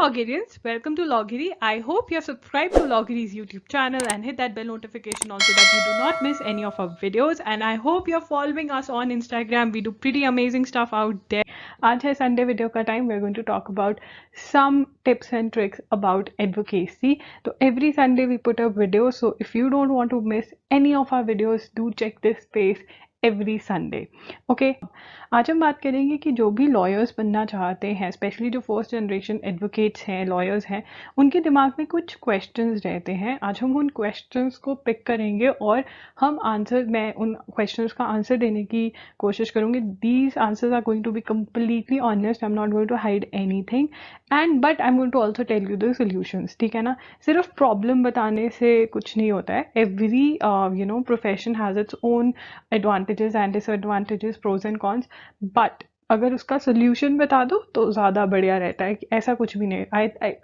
Logirians, welcome to Logiri. I hope you have subscribed to Logiri's YouTube channel and hit that bell notification also that you do not miss any of our videos. And I hope you're following us on Instagram. We do pretty amazing stuff out there. आज है Sunday video का time. We're going to talk about some tips and tricks about advocacy. So every Sunday we put up videos. So if you don't want to miss any of our videos, do check this space every Sunday okay. आज हम बात करेंगे कि जो भी lawyers बनना चाहते हैं, स्पेशली जो फर्स्ट जनरेशन एडवोकेट्स हैं, लॉयर्स हैं, उनके दिमाग में कुछ क्वेश्चंस रहते हैं। आज हम उन क्वेश्चंस को पिक करेंगे और मैं उन क्वेश्चंस का आंसर देने की कोशिश करूँगी। These answers are going to be completely honest, I am not going to hide anything but I am going to also tell you the solutions. ठीक है ना, सिर्फ प्रॉब्लम बताने से कुछ नहीं होता है। Every profession has its own advantages and disadvantages, pros and cons, but अगर उसका सोल्यूशन बता दो तो ज़्यादा बढ़िया रहता है। ऐसा कुछ भी नहीं,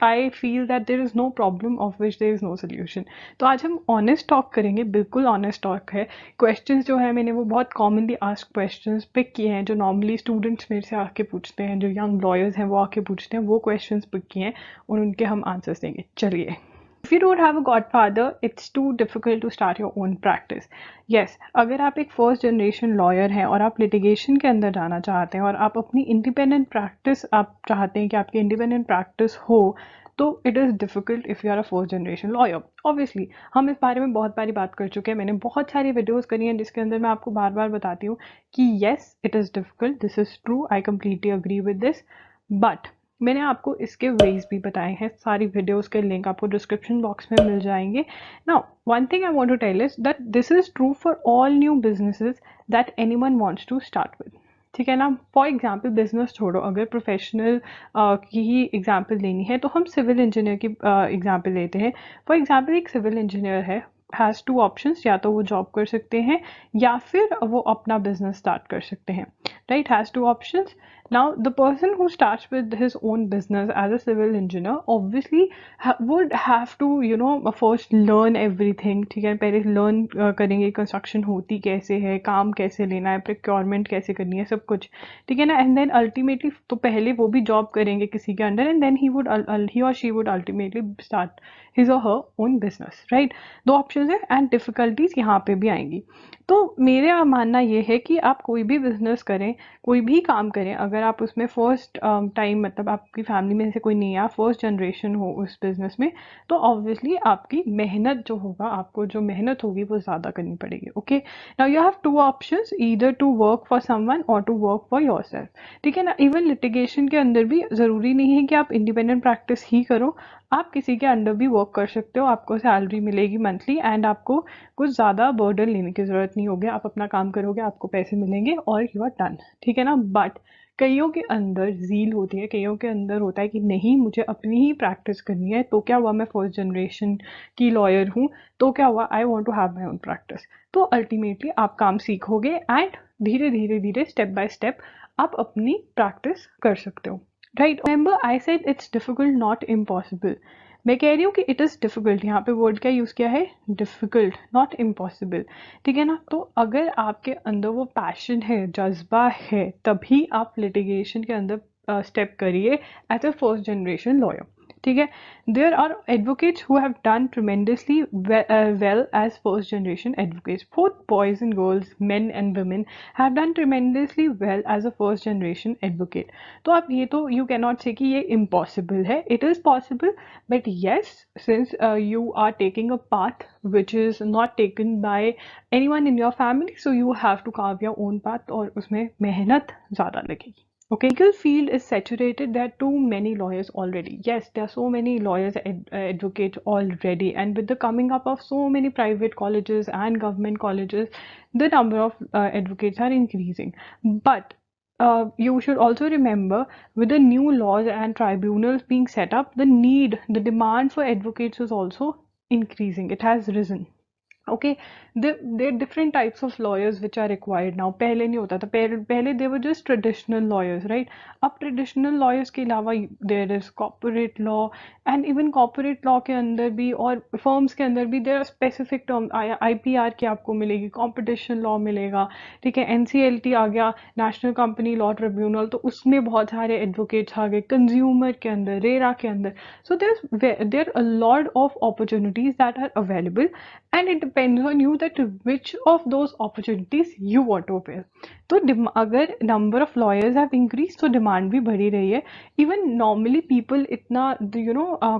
I feel that there is no problem of which there is no solution. तो आज हम ऑनेस्ट टॉक करेंगे, बिल्कुल ऑनेस्ट टॉक है। क्वेश्चंस जो है मैंने वो बहुत कॉमनली आस्क्ड क्वेश्चंस पिक किए हैं, जो नॉर्मली स्टूडेंट्स मेरे से आके पूछते हैं, जो यंग लॉयर्स हैं वो आके पूछते हैं, वो क्वेश्चंस पिक किए हैं और उनके हम आंसर्स देंगे। चलिए। If you don't have a godfather, it's too difficult to start your own practice. Yes, अगर आप एक फर्स्ट जनरेशन लॉयर हैं और आप लिटिगेशन के अंदर जाना चाहते हैं और आप अपनी इंडिपेंडेंट प्रैक्टिस आप चाहते हैं कि आपकी इंडिपेंडेंट प्रैक्टिस हो, तो it is difficult if you are a first generation lawyer. Obviously हम इस बारे में बहुत बारी बात कर चुके हैं, मैंने बहुत सारी वीडियोस करी हैं जिसके अंदर मैं आपको बार बार बताती हूँ कि yes it is difficult, this is true, I completely agree with this, but मैंने आपको इसके वेज भी बताए हैं। सारी वीडियोस के लिंक आपको डिस्क्रिप्शन बॉक्स में मिल जाएंगे। Now one thing I want to tell is that this is true for all new businesses that anyone wants to start with. ठीक है ना, फॉर एग्जाम्पल बिजनेस छोड़ो, अगर प्रोफेशनल की ही एग्जाम्पल लेनी है तो हम सिविल इंजीनियर की एग्जाम्पल लेते हैं। फॉर एग्जाम्पल एक सिविल इंजीनियर है, हैज़ टू ऑप्शंस, या तो वो जॉब कर सकते हैं या फिर वो अपना बिजनेस स्टार्ट कर सकते हैं, right, has two options. Now, the person who starts with his own business as a civil engineer obviously would have to, first learn everything. ठीक है, पहले learn करेंगे कंस्ट्रक्शन होती कैसे है, काम कैसे लेना है, प्रिक्योरमेंट कैसे करनी है, सब कुछ। ठीक है ना, एंड देन अल्टीमेटली तो पहले वो भी जॉब करेंगे किसी के under and then he or she would ultimately start his or her own business, right? दो ऑप्शन है एंड डिफिकल्टीज यहाँ पे भी आएंगी। तो मेरा मानना ये है कि आप कोई भी बिजनेस करें, कोई भी काम करें, अगर आप उसमें फर्स्ट टाइम, मतलब आपकी फैमिली में से कोई नहीं है, आप फर्स्ट जनरेशन हो उस बिजनेस में, तो ऑब्वियसली आपकी मेहनत जो होगा, आपको जो मेहनत होगी वो ज़्यादा करनी पड़ेगी। Okay, now you have two options, either to work for someone or to work for yourself. ठीक है ना, इवन लिटिगेशन के अंदर भी ज़रूरी नहीं है कि आप इंडिपेंडेंट प्रैक्टिस ही करो, आप किसी के अंडर भी वर्क कर सकते हो, आपको सैलरी मिलेगी मंथली एंड आपको कुछ ज़्यादा बर्डन लेने की ज़रूरत नहीं होगी, आप अपना काम करोगे, आपको पैसे मिलेंगे और यू आर डन। ठीक है ना, बट कईयों के अंदर ज़ील होती है, कईयों के अंदर होता है कि नहीं, मुझे अपनी ही प्रैक्टिस करनी है, तो क्या हुआ, मैं फर्स्ट जनरेशन की लॉयर हूँ, तो क्या हुआ, I want to have my own practice. तो अल्टीमेटली आप काम सीखोगे एंड धीरे धीरे धीरे स्टेप बाय स्टेप आप अपनी प्रैक्टिस कर सकते हो, right. Remember I said it's difficult not impossible. मैं कह रही हूँ कि इट इज़ डिफिकल्ट, यहाँ पे वर्ड क्या यूज़ किया है, डिफिकल्ट, नॉट इम्पॉसिबल। ठीक है ना, तो अगर आपके अंदर वो पैशन है, जज्बा है, तभी आप लिटिगेशन के अंदर स्टेप करिए as a first generation lawyer. ठीक है, there are advocates who have done tremendously well as first generation advocates, both boys and girls, men and women have done tremendously well as a first generation advocate. तो आप ये तो you can not से कि ये impossible है, it is possible, but yes, since you are taking a path which is not taken by anyone in your family, so you have to carve your own path और उसमें मेहनत ज़्यादा लगेगी। Okay, legal field is saturated. There are too many lawyers already. Yes, there are so many lawyers, advocates already, and with the coming up of so many private colleges and government colleges, the number of advocates are increasing. But you should also remember, with the new laws and tribunals being set up, the demand for advocates is also increasing. It has risen. Okay, there different types of lawyers which are required now. पहले नहीं होता था, पहले they were just traditional lawyers, right. अब traditional lawyers के अलावा there is corporate law, and even corporate law के अंदर भी और फर्म्स के अंदर भी there are specific term. IPR की आपको मिलेगी, कॉम्पिटिशन लॉ मिलेगा, ठीक है। NCLT आ गया, नेशनल कंपनी लॉ ट्रिब्यूनल, तो उसमें बहुत सारे एडवोकेट्स आ गए। कंज्यूमर के अंदर, रेरा के अंदर, so there a lot of opportunities that are available, and it depends on you that which of those opportunities you want to avail. तो अगर number of lawyers have increase तो demand भी बढ़ी रही है। इवन नॉर्मली पीपल इतना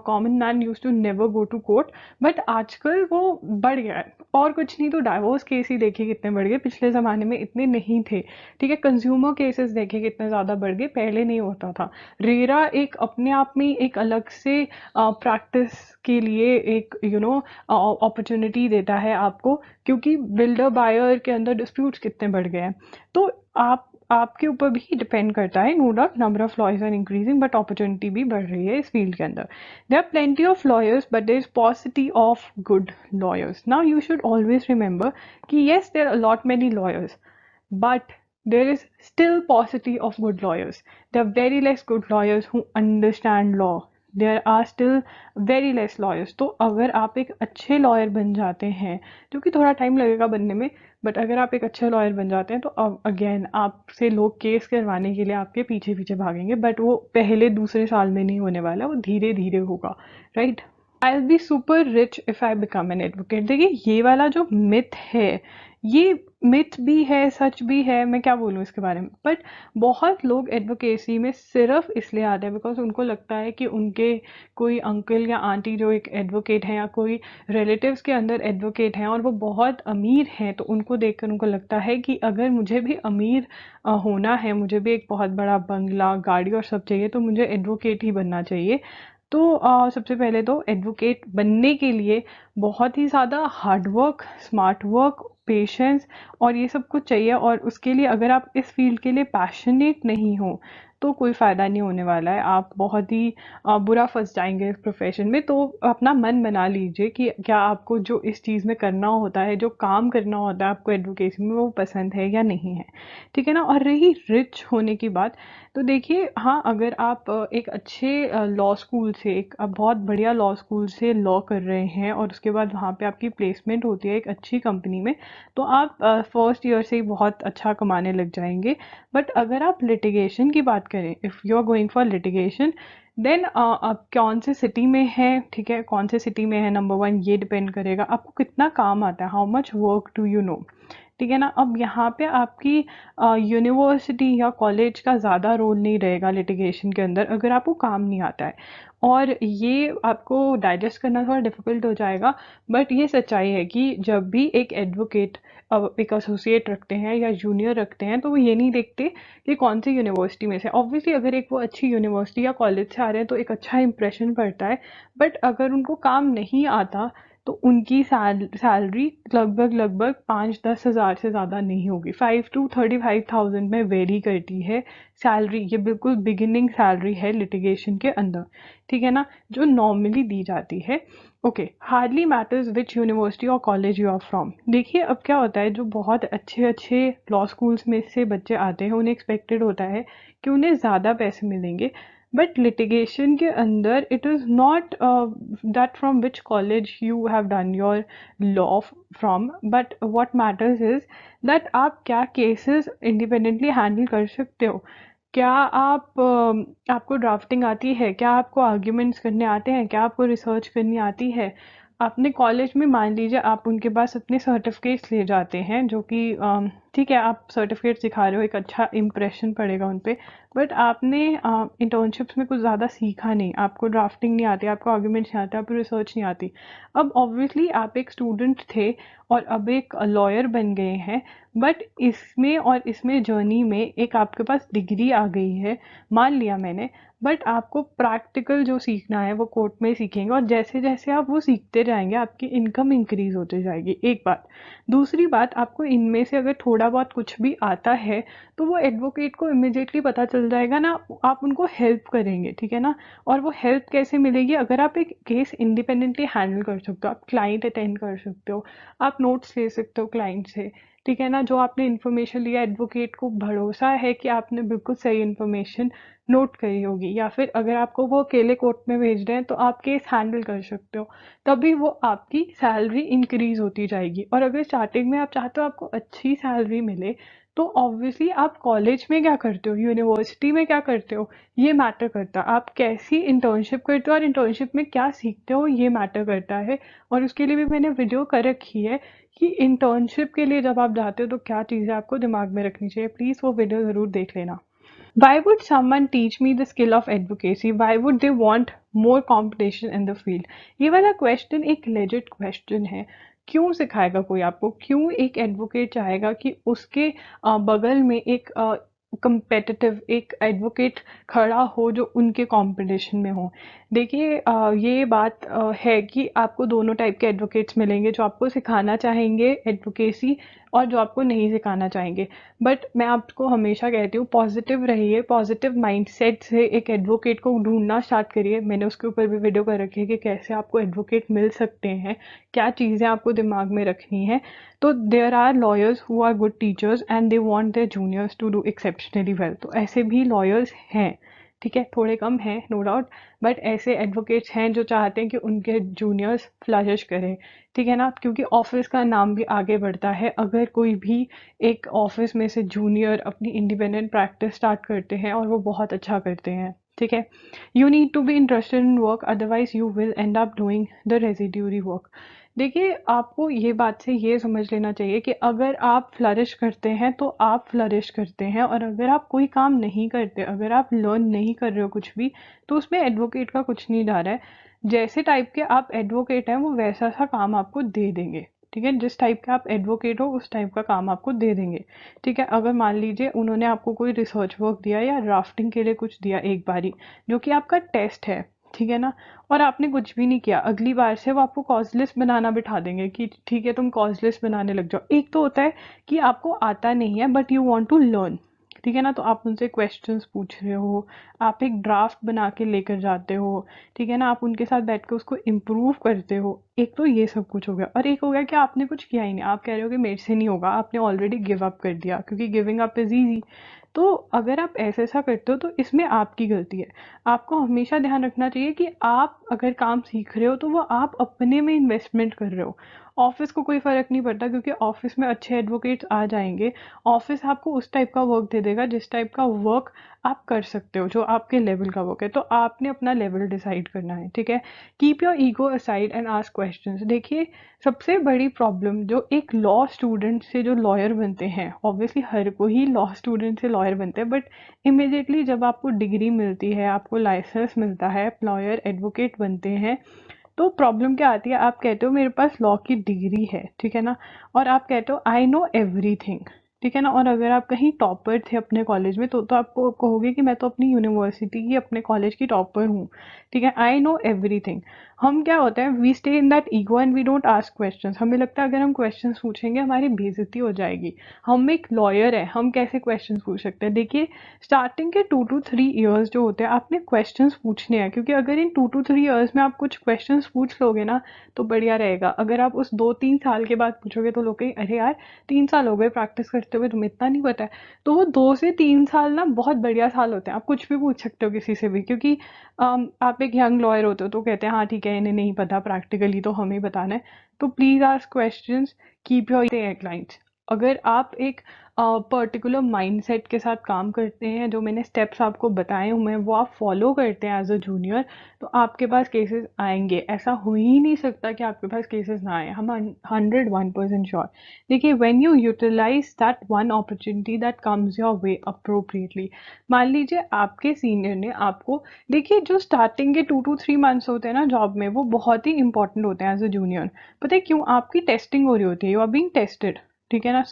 common man use to never go to court, but आजकल वो बढ़ गया है। और कुछ नहीं तो डाइवोर्स केस ही देखिए कितने बढ़ गए, पिछले ज़माने में इतने नहीं थे, ठीक है। कंज्यूमर केसेस देखिए कितने ज़्यादा बढ़ गए, पहले नहीं होता था। रेरा एक अपने आप में एक अलग से प्रैक्टिस के लिए एक अपॉर्चुनिटी देता है आपको, क्योंकि बिल्डर बायर के अंदर डिस्प्यूट्स कितने बढ़ गए हैं। तो आपके ऊपर भी डिपेंड करता है। No doubt number of lawyers are increasing, but opportunity भी बढ़ रही है इस फील्ड के अंदर। There are plenty of lawyers, but there is paucity of good lawyers. Now you should always remember कि yes there are lot many lawyers, but there is still paucity of good lawyers. There are very less good lawyers who understand law. There are still very less lawyers. तो अगर आप एक अच्छे lawyer बन जाते हैं, क्योंकि थोड़ा टाइम लगेगा बनने में, बट अगर आप एक अच्छे लॉयर बन जाते हैं तो अब अगेन आपसे लोग केस करवाने के लिए आपके पीछे पीछे भागेंगे, बट वो पहले दूसरे साल में नहीं होने वाला, वो धीरे धीरे होगा, right. I will be super rich if I become an advocate. देखिए ये वाला जो मिथ है, ये मिथ भी है, सच भी है, मैं क्या बोलूँ इसके बारे में। बट बहुत लोग एडवोकेसी में सिर्फ इसलिए आते हैं बिकॉज उनको लगता है कि उनके कोई अंकल या आंटी जो एक एडवोकेट हैं, या कोई रिलेटिव्स के अंदर एडवोकेट हैं और वो बहुत अमीर हैं, तो उनको देखकर उनको लगता है कि अगर मुझे भी अमीर होना है, मुझे भी एक बहुत बड़ा बंगला, गाड़ी और सब चाहिए, तो मुझे एडवोकेट ही बनना चाहिए। तो सबसे पहले तो एडवोकेट बनने के लिए बहुत ही ज़्यादा hard work, smart work, patience और ये सब कुछ चाहिए। और उसके लिए अगर आप इस फील्ड के लिए पैशनेट नहीं हो तो कोई फ़ायदा नहीं होने वाला है। आप बहुत ही बुरा फंस जाएंगे इस प्रोफेशन में। तो अपना मन बना लीजिए कि क्या आपको जो इस चीज़ में करना होता है, जो काम करना होता है आपको एडवोकेसी में, वो पसंद है या नहीं है, ठीक है ना। और रही रिच होने की बात, तो देखिए हाँ, अगर आप एक अच्छे लॉ स्कूल से, एक बहुत बढ़िया लॉ स्कूल से लॉ कर रहे हैं और उसके बाद वहाँ पे आपकी प्लेसमेंट होती है एक अच्छी कंपनी में, तो आप फर्स्ट ईयर से ही बहुत अच्छा कमाने लग जाएंगे। बट अगर आप लिटिगेशन की बात करें, if you are going for litigation, then आप कौन से सिटी में है, ठीक है, कौन से सिटी में है, नंबर वन ये डिपेंड करेगा। आपको कितना काम आता है, how much work do you know, ठीक है ना। अब यहाँ पे आपकी यूनिवर्सिटी या कॉलेज का ज़्यादा रोल नहीं रहेगा लिटिगेशन के अंदर, अगर आपको काम नहीं आता है। और ये आपको डाइजेस्ट करना थोड़ा डिफिकल्ट हो जाएगा, बट ये सच्चाई है कि जब भी एक एडवोकेट एक एसोसिएट रखते हैं या जूनियर रखते हैं, तो वो ये नहीं देखते कि कौन सी यूनिवर्सिटी में से। ऑब्वियसली अगर एक वो अच्छी यूनिवर्सिटी या कॉलेज से आ रहे हैं तो एक अच्छा इंप्रेशन पड़ता है, बट अगर उनको काम नहीं आता तो उनकी सैलरी लगभग 5-10 हज़ार से ज़्यादा नहीं होगी। 5 to 35,000 में वेरी करती है सैलरी। ये बिल्कुल बिगिनिंग सैलरी है लिटिगेशन के अंदर, ठीक है ना, जो नॉर्मली दी जाती है। Okay, hardly matters which university और कॉलेज यू आर फ्रॉम। देखिए अब क्या होता है, जो बहुत अच्छे अच्छे लॉ स्कूल्स में से बच्चे आते हैं, उन्हें एक्सपेक्टेड होता है कि उन्हें ज़्यादा पैसे मिलेंगे। बट लिटिगेशन के अंदर it is not that from which college you have done your law from, but what matters is that आप क्या केसेस इंडिपेंडेंटली हैंडल कर सकते हो। क्या आपको ड्राफ्टिंग आती है, क्या आपको आर्ग्यूमेंट्स करने आते हैं, क्या आपको रिसर्च करनी आती है। अपने कॉलेज में मान लीजिए आप उनके पास अपने सर्टिफिकेट्स ले जाते हैं, जो कि ठीक है, आप सर्टिफिकेट दिखा रहे हो, एक अच्छा इम्प्रेशन पड़ेगा उन पे, बट आपने इंटर्नशिप्स में कुछ ज़्यादा सीखा नहीं, आपको ड्राफ्टिंग नहीं आती, आपको आर्ग्यूमेंट्स नहीं आते, आपको रिसर्च नहीं आती। अब ऑब्वियसली आप एक स्टूडेंट थे और अब एक लॉयर बन गए हैं, बट इसमें और इसमें जर्नी में एक आपके पास डिग्री आ गई है, मान लिया मैंने, बट आपको प्रैक्टिकल जो सीखना है वो कोर्ट में सीखेंगे, और जैसे जैसे आप वो सीखते जाएंगे आपकी इनकम इंक्रीज होती जाएगी, एक बात। दूसरी बात, आपको इनमें से अगर थोड़ा थोड़ा बहुत कुछ भी आता है तो वो एडवोकेट को इमिडिएटली पता चल जाएगा ना, आप उनको हेल्प करेंगे, ठीक है ना। और वो हेल्प कैसे मिलेगी, अगर आप एक केस इंडिपेंडेंटली हैंडल कर सकते हो, आप क्लाइंट अटेंड कर सकते हो, आप नोट्स ले सकते हो क्लाइंट से, ठीक है ना। जो आपने इन्फॉर्मेशन लिया, एडवोकेट को भरोसा है कि आपने बिल्कुल सही इन्फॉर्मेशन नोट करी होगी, या फिर अगर आपको वो अकेले कोर्ट में भेज रहे हैं तो आप केस हैंडल कर सकते हो, तभी वो आपकी सैलरी इंक्रीज होती जाएगी। और अगर स्टार्टिंग में आप चाहते हो आपको अच्छी सैलरी मिले, तो ऑब्वियसली आप कॉलेज में क्या करते हो, यूनिवर्सिटी में क्या करते हो, ये मैटर करता है। आप कैसी इंटर्नशिप करते हो और इंटर्नशिप में क्या सीखते हो, ये मैटर करता है। और उसके लिए भी मैंने वीडियो कर रखी है कि इंटर्नशिप के लिए जब आप जाते हो तो क्या चीज़ें आपको दिमाग में रखनी चाहिए। प्लीज़ वो वीडियो ज़रूर देख लेना। Why would someone teach me the skill of advocacy? Why would they want more competition in the field? ये वाला क्वेश्चन एक लेजिट क्वेश्चन है। क्यों सिखाएगा कोई आपको, क्यों एक एडवोकेट चाहेगा कि उसके बगल में एक कंपेटिटिव एक एडवोकेट खड़ा हो जो उनके कंपटीशन में हो। देखिए ये बात है कि आपको दोनों टाइप के एडवोकेट्स मिलेंगे, जो आपको सिखाना चाहेंगे एडवोकेसी और जो आपको नहीं सिखाना चाहेंगे। बट मैं आपको हमेशा कहती हूँ पॉजिटिव रहिए, पॉजिटिव माइंडसेट से एक एडवोकेट को ढूंढना स्टार्ट करिए। मैंने उसके ऊपर भी वीडियो कर रखी है कि कैसे आपको एडवोकेट मिल सकते हैं, क्या चीज़ें आपको दिमाग में रखनी है। तो there are lawyers who are good teachers and they want their juniors to do exceptionally well. तो ऐसे भी लॉयर्स हैं, ठीक है, थोड़े कम हैं नो डाउट, बट ऐसे एडवोकेट्स हैं जो चाहते हैं कि उनके जूनियर्स फ्लरिश करें, ठीक है ना। क्योंकि ऑफिस का नाम भी आगे बढ़ता है अगर कोई भी एक ऑफिस में से जूनियर अपनी इंडिपेंडेंट प्रैक्टिस स्टार्ट करते हैं और वो बहुत अच्छा करते हैं, ठीक है। You need to be interested in work, otherwise you will end up doing the residuary work. देखिए आपको ये बात से ये समझ लेना चाहिए कि अगर आप फ्लरिश करते हैं तो आप फ्लरिश करते हैं, और अगर आप कोई काम नहीं करते, अगर आप लर्न नहीं कर रहे हो कुछ भी, तो उसमें एडवोकेट का कुछ नहीं जा रहा है। जैसे टाइप के आप एडवोकेट हैं वो वैसा सा काम आपको दे देंगे, ठीक है। जिस टाइप का आप एडवोकेट हो उस टाइप का काम आपको दे देंगे, ठीक है। अगर मान लीजिए उन्होंने आपको कोई रिसर्च वर्क दिया या ड्राफ्टिंग के लिए कुछ दिया एक बारी, जो कि आपका टेस्ट है, ठीक है ना, और आपने कुछ भी नहीं किया, अगली बार से वो आपको कॉज लिस्ट बनाना बिठा देंगे कि ठीक है तुम कॉज लिस्ट बनाने लग जाओ। एक तो होता है कि आपको आता नहीं है but you want to learn, ठीक है ना, तो आप उनसे क्वेश्चंस पूछ रहे हो, आप एक ड्राफ्ट बना के लेकर जाते हो, ठीक है ना, आप उनके साथ बैठ के उसको इम्प्रूव करते हो। एक तो ये सब कुछ हो गया, और एक हो गया कि आपने कुछ किया ही नहीं, आप कह रहे हो कि मेरे से नहीं होगा, आपने ऑलरेडी गिव अप कर दिया, क्योंकि गिविंग अप इज ईजी। तो अगर आप ऐसा ऐसा करते हो तो इसमें आपकी गलती है। आपको हमेशा ध्यान रखना चाहिए कि आप अगर काम सीख रहे हो तो वो आप अपने में इन्वेस्टमेंट कर रहे हो। ऑफिस को कोई फर्क नहीं पड़ता, क्योंकि ऑफिस में अच्छे एडवोकेट्स आ जाएंगे, ऑफिस आपको उस टाइप का वर्क दे देगा जिस टाइप का वर्क आप कर सकते हो, जो आपके लेवल का वर्क है। तो आपने अपना लेवल डिसाइड करना है, ठीक है। Keep your ego aside and ask questions. देखिए सबसे बड़ी प्रॉब्लम जो एक लॉ स्टूडेंट से जो लॉयर बनते हैं, ऑब्वियसली हर कोई लॉ स्टूडेंट से लॉयर बनते हैं, बट इमिडिएटली जब आपको डिग्री मिलती है, आपको लाइसेंस मिलता है, लॉयर एडवोकेट बनते हैं, तो प्रॉब्लम क्या आती है, आप कहते हो मेरे पास लॉ की डिग्री है, ठीक है ना, और आप कहते हो आई नो एवरीथिंग, ठीक है ना। और अगर आप कहीं टॉपर थे अपने कॉलेज में तो आपको कहोगे कि मैं तो अपनी यूनिवर्सिटी की अपने कॉलेज की टॉपर हूँ, ठीक है, आई नो एवरीथिंग। हम क्या होता है, we stay in that ego and we don't ask questions. हमें लगता है अगर हम क्वेश्चंस पूछेंगे हमारी बेइज्जती हो जाएगी, हम एक लॉयर है, हम कैसे क्वेश्चंस पूछ सकते हैं। देखिए स्टार्टिंग के 2 to 3 ईयर्स जो होते हैं आपने क्वेश्चंस पूछने हैं, क्योंकि अगर इन 2 to 3 ईयर्स में आप कुछ क्वेश्चंस पूछ लोगे ना तो बढ़िया रहेगा। अगर आप उस 2-3 साल के बाद पूछोगे तो लोग कहेंगे अरे यार 3 साल हो गए प्रैक्टिस करते हुए, तुम्हें इतना नहीं पता है। तो वो 2 से 3 साल ना बहुत बढ़िया साल होते हैं, आप कुछ भी पूछ सकते हो किसी से भी, क्योंकि आप एक यंग लॉयर होते हो तो कहते हैं हाँ ठीक है इन्हें नहीं पता, प्रैक्टिकली तो हमें बताना है। तो please ask questions, keep your clients. अगर आप एक पर्टिकुलर माइंडसेट के साथ काम करते हैं, जो मैंने स्टेप्स आपको बताए हुए हैं वो आप फॉलो करते हैं एज अ जूनियर, तो आपके पास केसेस आएंगे। ऐसा हो ही नहीं सकता कि आपके पास केसेस ना आए, हम 101% श्योर। देखिए when you utilize that one opportunity that comes your way appropriately, मान लीजिए आपके सीनियर ने आपको, देखिए जो स्टार्टिंग के 2 to 3 मंथ्स होते हैं ना जॉब में, वो बहुत ही इंपॉर्टेंट होते हैं एज अ जूनियर। पता है क्यों? आपकी टेस्टिंग हो रही होती है, यू आर बीइंग टेस्टेड, ठीक है ना।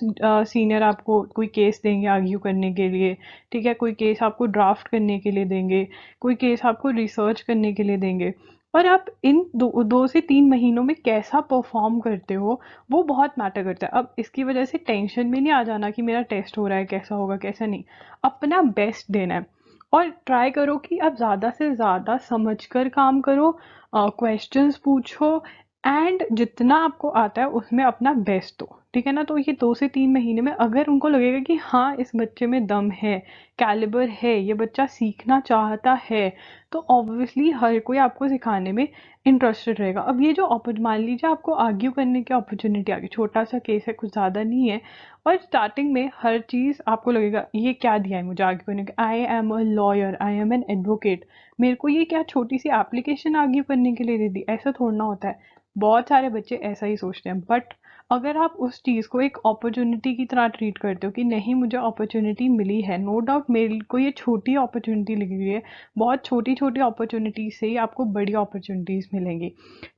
सीनियर आपको कोई केस देंगे आर्ग्यू करने के लिए, ठीक है, कोई केस आपको ड्राफ्ट करने के लिए देंगे, कोई केस आपको रिसर्च करने के लिए देंगे, और आप इन 2 से 3 महीनों में कैसा परफॉर्म करते हो वो बहुत मैटर करता है। अब इसकी वजह से टेंशन में नहीं आ जाना कि मेरा टेस्ट हो रहा है, कैसा होगा कैसा नहीं, अपना बेस्ट देना है। और ट्राई करो कि आप ज़्यादा से ज़्यादा समझकर काम करो, क्वेश्चंस पूछो, एंड जितना आपको आता है उसमें अपना बेस्ट दो, ठीक है ना। तो ये 2 से 3 महीने में अगर उनको लगेगा कि हाँ इस बच्चे में दम है, कैलिबर है, ये बच्चा सीखना चाहता है, तो ऑब्वियसली हर कोई आपको सिखाने में इंटरेस्टेड रहेगा। अब ये जो मान लीजिए आपको आर्ग्यू करने की अपॉर्चुनिटी आ गई, छोटा सा केस है, कुछ ज़्यादा नहीं है, और स्टार्टिंग में हर चीज़ आपको लगेगा ये क्या दिया है मुझे आर्ग्यू करने का, I am a lawyer, I am an advocate, मेरे को ये क्या छोटी सी एप्लीकेशन आर्ग्यू करने के लिए दे दी, ऐसा थोड़ा ना होता है। बहुत सारे बच्चे ऐसा ही सोचते हैं, बट अगर आप उस चीज़ को एक अपॉर्चुनिटी की तरह ट्रीट करते हो कि नहीं मुझे अपॉर्चुनिटी मिली है, नो डाउट मेरे को ये छोटी अपॉर्चुनिटी लगी हुई है, बहुत छोटी छोटी अपॉर्चुनिटी से ही आपको बड़ी अपॉर्चुनिटीज़ मिलेंगी।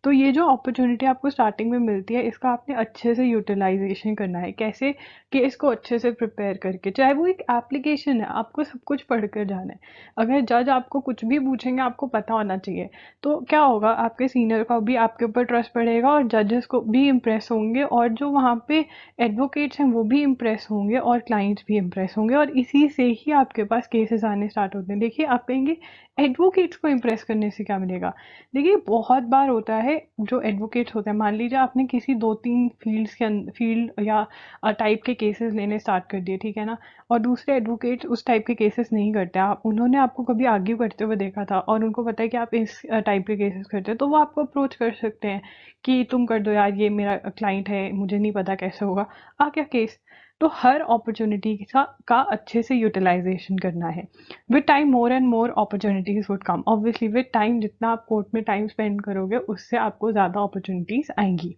तो ये जो अपॉर्चुनिटी आपको स्टार्टिंग में मिलती है इसका आपने अच्छे से यूटिलाइजेशन करना है। कैसे कि इसको अच्छे से प्रिपेयर करके, चाहे वो एक एप्लीकेशन है, आपको सब कुछ पढ़ कर जाना है। अगर जज आपको कुछ भी पूछेंगे आपको पता होना चाहिए, तो क्या होगा, आपके सीनियर का भी आपके ऊपर ट्रस्ट बढ़ेगा और जजेस को भी इम्प्रेस होंगे, और जो वहाँ पे एडवोकेट्स हैं वो भी इम्प्रेस होंगे और क्लाइंट्स भी इम्प्रेस होंगे, और इसी से ही आपके पास केसेस आने स्टार्ट होते हैं। देखिए आप कहेंगे एडवोकेट्स को इम्प्रेस करने से क्या मिलेगा। देखिए बहुत बार होता है जो एडवोकेट्स होते हैं, मान लीजिए आपने किसी 2-3 फील्ड्स के फील्ड या टाइप के केसेस लेने स्टार्ट कर दिए, ठीक है ना, और दूसरे एडवोकेट्स उस टाइप के केसेस नहीं करते, आप उन्होंने आपको कभी आर्ग्यू करते हुए देखा था और उनको पता है कि आप इस टाइप के केसेस करते हैं, तो वो आपको अप्रोच कर सकते हैं कि तुम कर दो यार, ये मेरा क्लाइंट है, मुझे नहीं पता कैसे होगा, आ क्या केस। तो हर अपॉर्चुनिटी का अच्छे से यूटिलाइजेशन करना है। With time more and more opportunities would come, obviously with time जितना आप कोर्ट में टाइम स्पेंड करोगे उससे आपको ज़्यादा अपॉर्चुनिटीज आएंगी।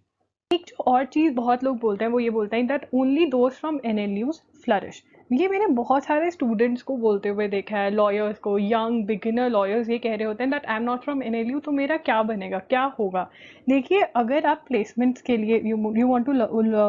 एक जो और चीज़ बहुत लोग बोलते हैं वो ये बोलते हैं that only those from NLUs flourish. ये मैंने बहुत सारे स्टूडेंट्स को बोलते हुए देखा है, लॉयर्स को, यंग बिगिनर लॉयर्स ये कह रहे होते हैं that I am not from NLU, तो मेरा क्या बनेगा, क्या होगा। देखिए अगर आप प्लेसमेंट्स के लिए you want to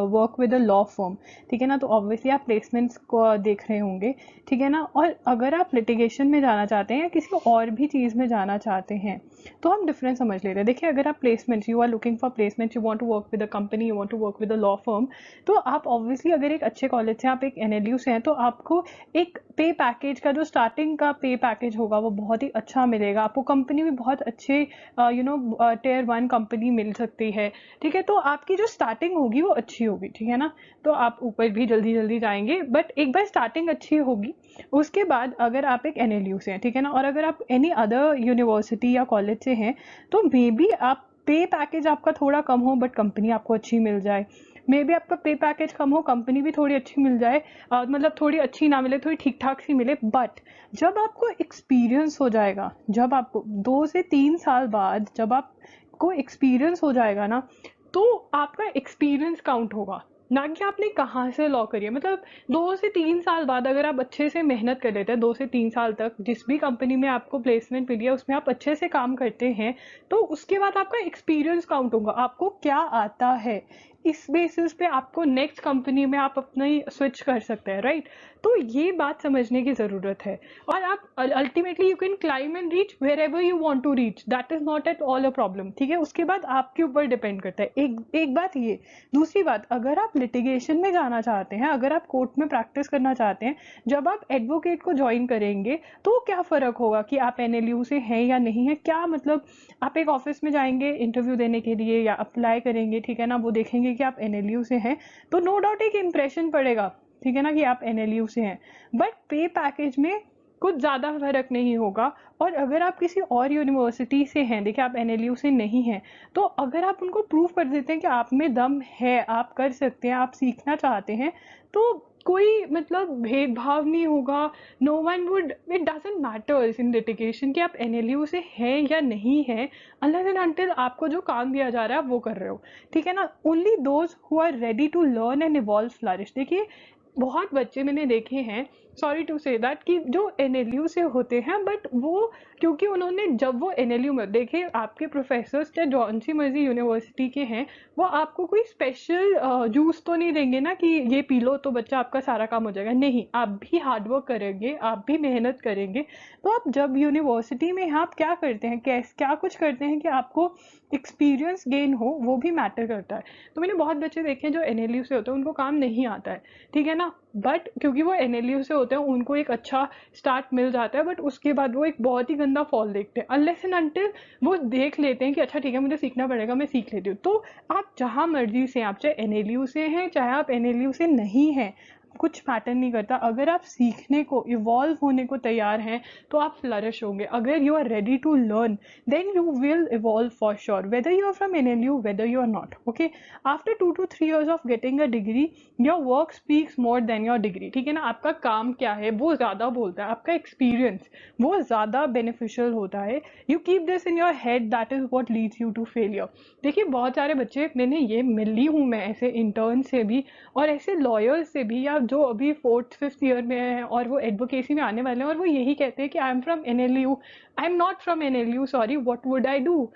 work with a law firm, ठीक है ना, तो ऑब्वियसली आप प्लेसमेंट्स को देख रहे होंगे, ठीक है ना। और अगर आप लिटिगेशन में जाना चाहते हैं या किसी और भी चीज़ में जाना चाहते हैं तो हम डिफरेंस समझ लेते हैं। देखिए अगर आप placement, you are looking for placement, you want to work with a company, you want to work with a law firm, तो आप ऑब्वियसली अगर एक अच्छे कॉलेज से, आप एक एनएलयू से हैं, तो आपको एक पे पैकेज का जो स्टार्टिंग का पे पैकेज होगा वो बहुत ही अच्छा मिलेगा आपको। कंपनी भी बहुत अच्छे टियर 1 कंपनी मिल सकती है, ठीक है। तो आपकी जो स्टार्टिंग होगी वो अच्छी होगी, ठीक है ना। तो आप ऊपर भी जल्दी जल्दी जाएंगे, बट एक बार स्टार्टिंग अच्छी होगी उसके बाद अगर आप एक एनएलयू से हैं, ठीक है ना, और अगर आप एनी अदर यूनिवर्सिटी या कॉलेज से हैं तो मे बी आप पे पैकेज आपका थोड़ा कम हो बट कंपनी आपको अच्छी मिल जाए, मे बी आपका पे पैकेज कम हो कंपनी भी थोड़ी अच्छी मिल जाए, मतलब थोड़ी अच्छी ना मिले, थोड़ी ठीक ठाक सी मिले, बट जब आपको एक्सपीरियंस हो जाएगा, जब आपको 2 से 3 साल बाद जब आपको एक्सपीरियंस हो जाएगा ना, तो आपका एक्सपीरियंस काउंट होगा, ना कि आपने कहाँ से लॉ करी है। मतलब 2 से 3 साल बाद अगर आप अच्छे से मेहनत कर लेते हैं, 2 से 3 साल तक जिस भी कंपनी में आपको प्लेसमेंट मिली है उसमें आप अच्छे से काम करते हैं, तो उसके बाद आपका एक्सपीरियंस काउंट होगा, आपको क्या आता है, इस बेसिस पे आपको नेक्स्ट कंपनी में आप अपनी स्विच कर सकते हैं, राइट। तो ये बात समझने की ज़रूरत है। और आप ultimately you can climb and reach wherever you want to reach, that is not at all a problem, ठीक है। उसके बाद आपके ऊपर डिपेंड करता है। एक बात ये, दूसरी बात, अगर आप लिटिगेशन में जाना चाहते हैं, अगर आप कोर्ट में प्रैक्टिस करना चाहते हैं, जब आप एडवोकेट को ज्वाइन करेंगे तो क्या फ़र्क होगा कि आप एनएलयू से हैं या नहीं है, क्या मतलब। आप एक ऑफिस में जाएंगे इंटरव्यू देने के लिए या अप्लाई करेंगे, ठीक है ना, वो देखेंगे कि आप एनएलयू से हैं, तो नो डाउट एक इम्प्रेशन पड़ेगा, ठीक है ना, कि आप एनएलयू से हैं, बट पे पैकेज में कुछ ज़्यादा फर्क नहीं होगा। और अगर आप किसी और यूनिवर्सिटी से हैं, देखिए आप एनएलयू से नहीं हैं, तो अगर आप उनको प्रूव कर देते हैं कि आप में दम है, आप कर सकते हैं, आप सीखना चाहते हैं, तो कोई मतलब भेदभाव नहीं होगा। No one would, it doesn't matters in litigation कि आप एनएलयू से हैं या नहीं हैं, अनलेस एंड अनटिल आपको जो काम दिया जा रहा है आप वो कर रहे हो, ठीक है ना। Only those who are ready to learn and evolve flourish. देखिए बहुत बच्चे मैंने देखे हैं सॉरी टू से दैट कि जो एनएलयू से होते हैं, बट वो क्योंकि उन्होंने जब वो एनएलयू में, देखिए आपके प्रोफेसर्स चाहे जौन सी मर्जी यूनिवर्सिटी के हैं, वो आपको कोई स्पेशल जूस तो नहीं देंगे ना कि ये पी लो तो बच्चा आपका सारा काम हो जाएगा। नहीं, आप भी हार्डवर्क करेंगे, आप भी मेहनत करेंगे। तो आप जब यूनिवर्सिटी में हैं, आप क्या करते हैं, क्या कुछ करते हैं कि आपको एक्सपीरियंस गेन हो, वो भी मैटर करता है। तो मैंने बहुत बच्चे देखे हैं जो एनएलयू से होते हैं, उनको काम नहीं आता है, ठीक है ना, बट क्योंकि वो एनएलयू से होते हैं उनको एक अच्छा स्टार्ट मिल जाता है, बट उसके बाद वो एक बहुत ही गंदा फॉल देखते हैं अनलेस एंड अनटिल वो देख लेते हैं कि अच्छा ठीक है मुझे सीखना पड़ेगा, मैं सीख लेती हूँ। तो आप जहाँ मर्जी से, आप चाहे एनएलयू से हैं चाहे आप एनएलयू से नहीं हैं, कुछ मैटर नहीं करता। अगर आप सीखने को, इवॉल्व होने को तैयार हैं तो आप फ्लरिश होंगे। अगर you are ready to learn then you will evolve for sure, whether you are from NLU, whether you are not. Okay, after 2 to 3 years of getting a degree, your work speaks more than your degree, ठीक है ना। आपका काम क्या है वो ज़्यादा बोलता है, आपका एक्सपीरियंस वो ज़्यादा बेनिफिशियल होता है। You keep this in your head, that is what leads you to failure. देखिए बहुत सारे बच्चे, मैंने ये मिली हूँ मैं ऐसे इंटर्न से भी और ऐसे लॉयर्स से भी, या जो अभी 4th 5th ईयर में हैं और वो एडवोकेसी में आने वाले हैं और वो यही कहते हैं कि I am from NLU, I am not from NLU, sorry, what would I do.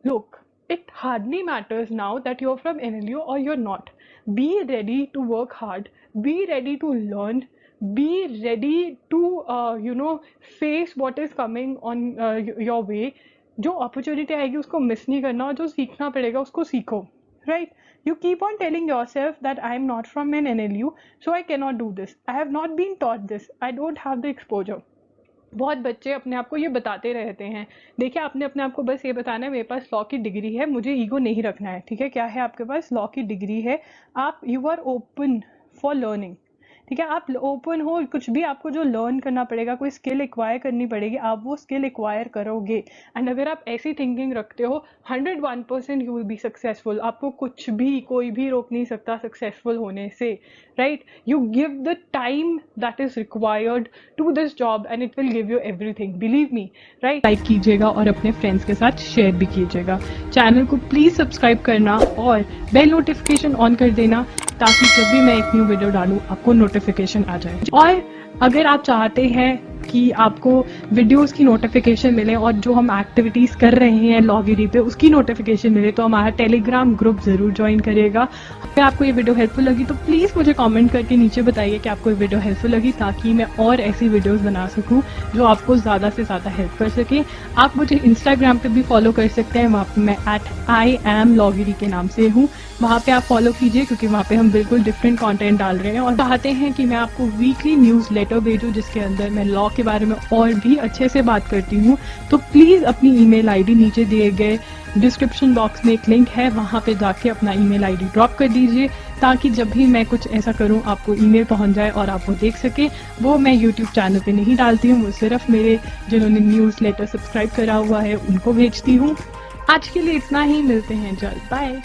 Look, it hardly matters now that you're from NLU or you're not. Be ready to work hard. Be ready to learn. Be ready to, face what is coming on your way. जो opportunity आएगी उसको miss नहीं करना, और जो सीखना पड़ेगा उसको सीखो, right? You keep on telling yourself that I am not from an NLU, so I cannot do this. I have not been taught this. I don't have the exposure. बहुत बच्चे अपने आप को ये बताते रहते हैं। देखिए आपने अपने आप को बस ये बताना है मेरे पास लॉ की डिग्री है, मुझे ईगो नहीं रखना है, ठीक है। क्या है आपके पास? लॉ की डिग्री है, आप you are open for learning, ठीक है। आप ओपन हो, कुछ भी आपको जो लर्न करना पड़ेगा, कोई स्किल एक्वायर करनी पड़ेगी, आप वो स्किल एक्वायर करोगे। एंड अगर आप ऐसी थिंकिंग रखते हो 101% यू विल बी सक्सेसफुल। आपको कुछ भी, कोई भी रोक नहीं सकता सक्सेसफुल होने से, right? You give the time that is required to this job and it will give you everything, believe me, right? Like कीजिएगा और अपने फ्रेंड्स के साथ शेयर भी कीजिएगा। चैनल को प्लीज सब्सक्राइब करना और बेल नोटिफिकेशन ऑन कर देना, ताकि जब भी मैं एक न्यू वीडियो डालूं आपको नोटिफिकेशन आ जाए। और अगर आप चाहते हैं कि आपको वीडियोस की नोटिफिकेशन मिले और जो हम एक्टिविटीज़ कर रहे हैं लॉगिरी पे उसकी नोटिफिकेशन मिले, तो हमारा टेलीग्राम ग्रुप ज़रूर ज्वाइन करिएगा। अगर आपको ये वीडियो हेल्पफुल लगी तो प्लीज़ मुझे कमेंट करके नीचे बताइए कि आपको ये वीडियो हेल्पफुल लगी, ताकि मैं और ऐसी वीडियोस बना सकूं जो आपको ज़्यादा से ज़्यादा हेल्प कर सके। आप मुझे इंस्टाग्राम पे भी फॉलो कर सकते हैं, वहाँ पे मैं @IAMLogiri के नाम से हूँ। वहाँ पे आप फॉलो कीजिए क्योंकि वहाँ पे हम बिल्कुल डिफरेंट कंटेंट डाल रहे हैं और चाहते हैं कि मैं आपको वीकली न्यूज़ लेटर भेजूँ जिसके अंदर मैं लॉ के बारे में और भी अच्छे से बात करती हूँ। तो प्लीज़ अपनी ईमेल आईडी नीचे दिए गए डिस्क्रिप्शन बॉक्स में एक लिंक है, वहाँ पे जाके अपना ईमेल आईडी ड्रॉप कर दीजिए, ताकि जब भी मैं कुछ ऐसा करूँ आपको ईमेल पहुँच जाए और आप वो देख सके। वो मैं यूट्यूब चैनल पे नहीं डालती हूँ, वो सिर्फ मेरे जिन्होंने न्यूज़ लेटर सब्सक्राइब करा हुआ है उनको भेजती हूँ। आज के लिए इतना ही, मिलते हैं जल्द, बाय।